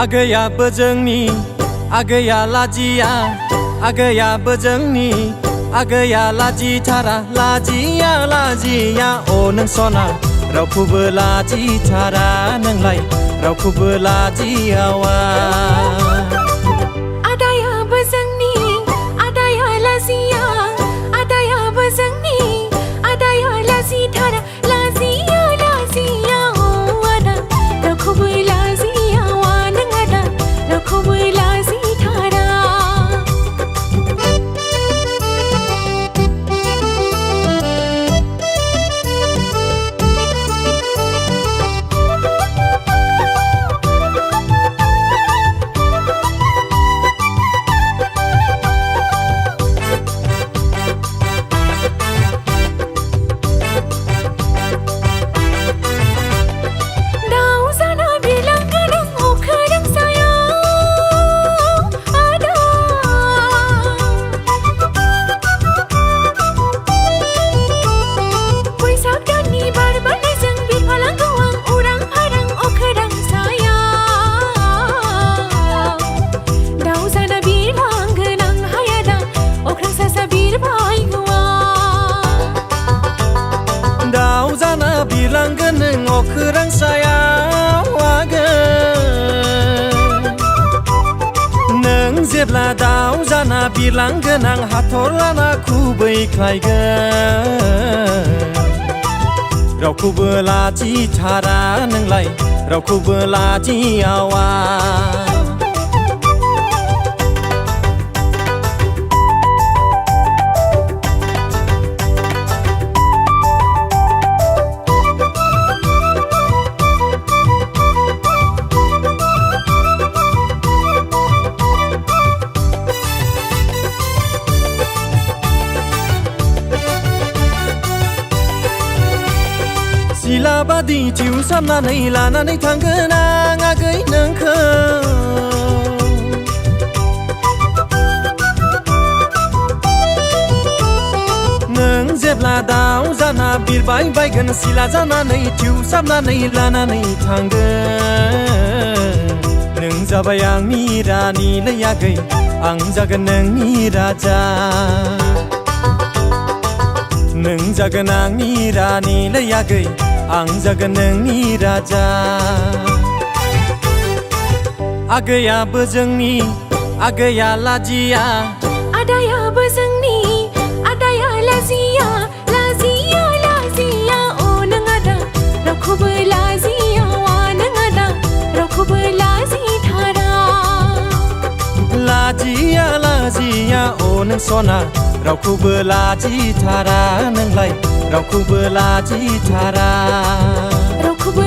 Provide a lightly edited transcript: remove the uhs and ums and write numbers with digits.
आगैयाबो जोंनि आगैया लाजिया आगैयाबो जोंनि आगैया लाजिथारा लाजिया लाजिया अ नों सना रावखौबो लाजिथारा नोंलाय रावखौबो लाजियावा आदायाबो जोंनि आदाया लाजिया आदायाबो जोंनि आदाया लाजिथारा लाजिया लाजिया अ आदा रावखौबो लाजियावा नों आदा रावखौबो लाजिथारा दाउ जाना बिरलांगोन नों अखोरां सायाव आगै नों जेब्ला दाउ जाना बिरलांगोन आं हाथरलाना खुबैख्लायगोन रावखौबो लाजिथारा नोंलाय रावखौबो लाजियावा सिलाबादि थिउसामनानै लानानै थांगोन आं आगै नोंखौ नों जेब्ला दाउ जाना बिरबाय बायगोन सिला जानानै थिउसामनानै लानानै थांगोन नों जाबाय आंनि रानिलै आगै आं जागोन नोंनि राजा नों जागोन आंनि रानिलै आगै आं जागोन नोंनि राजा आगैयाबो जोंनि आगैया लाजिया आदायाबो जोंनि आदाया लाजिया लाजिया लाजिया अ नों आदा रावखौबो लाजियावा नों आदा रावखौबो लाजिथारा लाजिया लाजिया अ नों सना रावखौबो लाजिथारा नोंलाय रावखौबो लाजिथारा रावखौबो